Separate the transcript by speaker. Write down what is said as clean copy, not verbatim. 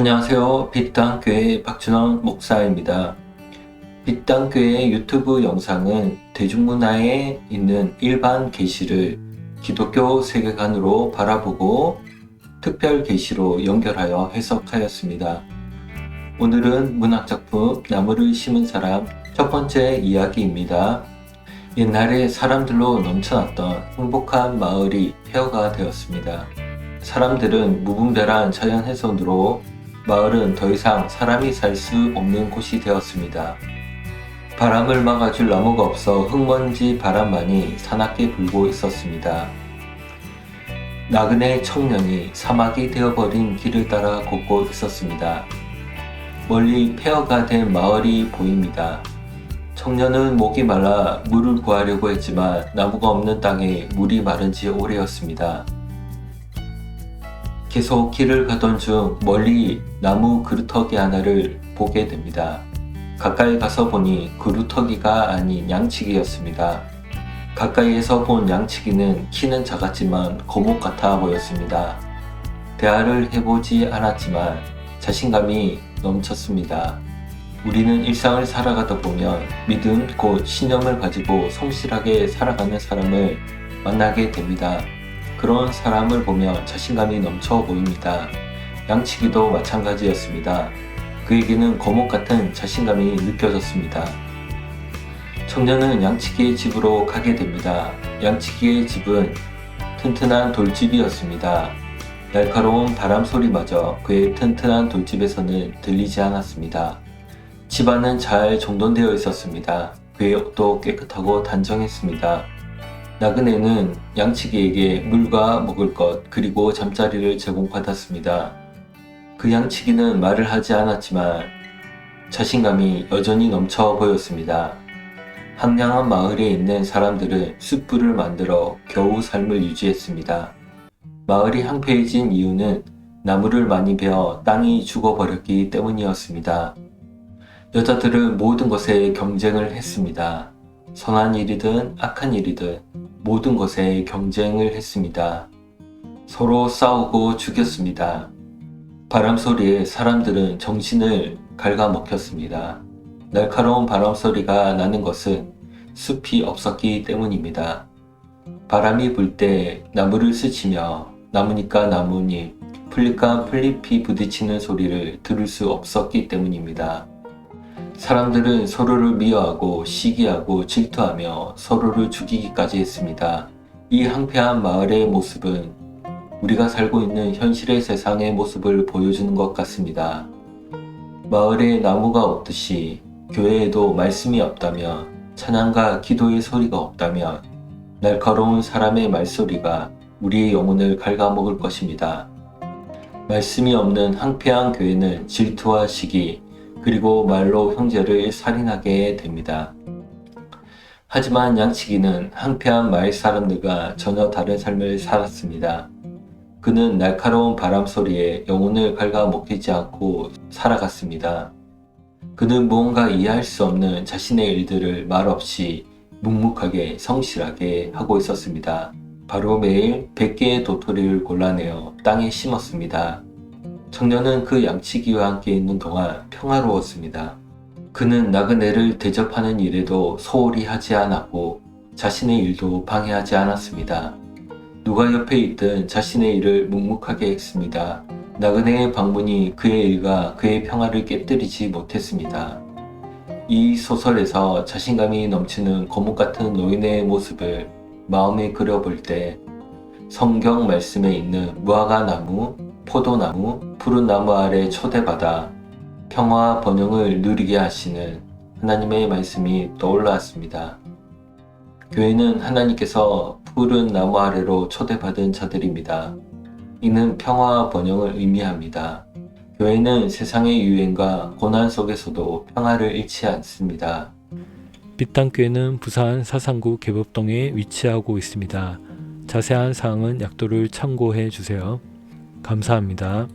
Speaker 1: 안녕하세요. 빛땅교회 박준원 목사입니다. 빛땅교회 유튜브 영상은 대중문화에 있는 일반 계시를 기독교 세계관으로 바라보고 특별 계시로 연결하여 해석하였습니다. 오늘은 문학작품 나무를 심은 사람 첫 번째 이야기입니다. 옛날에 사람들로 넘쳐났던 행복한 마을이 폐허가 되었습니다. 사람들은 무분별한 자연 훼손으로 마을은 더 이상 사람이 살 수 없는 곳이 되었습니다. 바람을 막아줄 나무가 없어 흙먼지 바람만이 사납게 불고 있었습니다. 나그네 청년이 사막이 되어버린 길을 따라 걷고 있었습니다. 멀리 폐허가 된 마을이 보입니다. 청년은 목이 말라 물을 구하려고 했지만 나무가 없는 땅에 물이 마른 지 오래였습니다. 계속 길을 가던 중 멀리 나무 그루터기 하나를 보게 됩니다. 가까이 가서 보니 그루터기가 아닌 양치기였습니다. 가까이에서 본 양치기는 키는 작았지만 거목 같아 보였습니다. 대화를 해보지 않았지만 자신감이 넘쳤습니다. 우리는 일상을 살아가다 보면 믿음 곧 신념을 가지고 성실하게 살아가는 사람을 만나게 됩니다. 그런 사람을 보면 자신감이 넘쳐 보입니다. 양치기도 마찬가지였습니다. 그에게는 거목 같은 자신감이 느껴졌습니다. 청년은 양치기의 집으로 가게 됩니다. 양치기의 집은 튼튼한 돌집이었습니다. 날카로운 바람 소리마저 그의 튼튼한 돌집에서는 들리지 않았습니다. 집안은 잘 정돈되어 있었습니다. 그의 옷도 깨끗하고 단정했습니다. 나그네는 양치기에게 물과 먹을 것 그리고 잠자리를 제공받았습니다. 그 양치기는 말을 하지 않았지만 자신감이 여전히 넘쳐 보였습니다. 황량한 마을에 있는 사람들은 숯불을 만들어 겨우 삶을 유지했습니다. 마을이 황폐해진 이유는 나무를 많이 베어 땅이 죽어버렸기 때문이었습니다. 여자들은 모든 것에 경쟁을 했습니다. 선한 일이든 악한 일이든 모든 것에 경쟁을 했습니다. 서로 싸우고 죽였습니다. 바람 소리에 사람들은 정신을 갉아먹혔습니다. 날카로운 바람 소리가 나는 것은 숲이 없었기 때문입니다. 바람이 불 때 나무를 스치며 나무니까 나무니 풀잎과 풀잎이 부딪히는 소리를 들을 수 없었기 때문입니다. 사람들은 서로를 미워하고 시기하고 질투하며 서로를 죽이기까지 했습니다. 이 황폐한 마을의 모습은 우리가 살고 있는 현실의 세상의 모습을 보여주는 것 같습니다. 마을에 나무가 없듯이 교회에도 말씀이 없다면, 찬양과 기도의 소리가 없다면 날카로운 사람의 말소리가 우리의 영혼을 갉아먹을 것입니다. 말씀이 없는 황폐한 교회는 질투와 시기, 그리고 말로 형제를 살인하게 됩니다. 하지만 양치기는 황폐한 마을 사람들과 전혀 다른 삶을 살았습니다. 그는 날카로운 바람 소리에 영혼을 갉아먹히지 않고 살아갔습니다. 그는 무언가 이해할 수 없는 자신의 일들을 말없이 묵묵하게 성실하게 하고 있었습니다. 바로 매일 100개의 도토리를 골라내어 땅에 심었습니다. 청년은 그 양치기와 함께 있는 동안 평화로웠습니다. 그는 나그네를 대접하는 일에도 소홀히 하지 않았고 자신의 일도 방해하지 않았습니다. 누가 옆에 있든 자신의 일을 묵묵하게 했습니다. 나그네의 방문이 그의 일과 그의 평화를 깨뜨리지 못했습니다. 이 소설에서 자신감이 넘치는 거목 같은 노인의 모습을 마음에 그려볼 때 성경 말씀에 있는 무화과 나무, 포도나무, 푸른 나무 아래 초대받아 평화와 번영을 누리게 하시는 하나님의 말씀이 떠올랐습니다. 교회는 하나님께서 푸른 나무 아래로 초대받은 자들입니다. 이는 평화와 번영을 의미합니다. 교회는 세상의 유행과 고난 속에서도 평화를 잃지 않습니다.
Speaker 2: 빛땅교회는 부산 사상구 계법동에 위치하고 있습니다. 자세한 사항은 약도를 참고해 주세요. 감사합니다.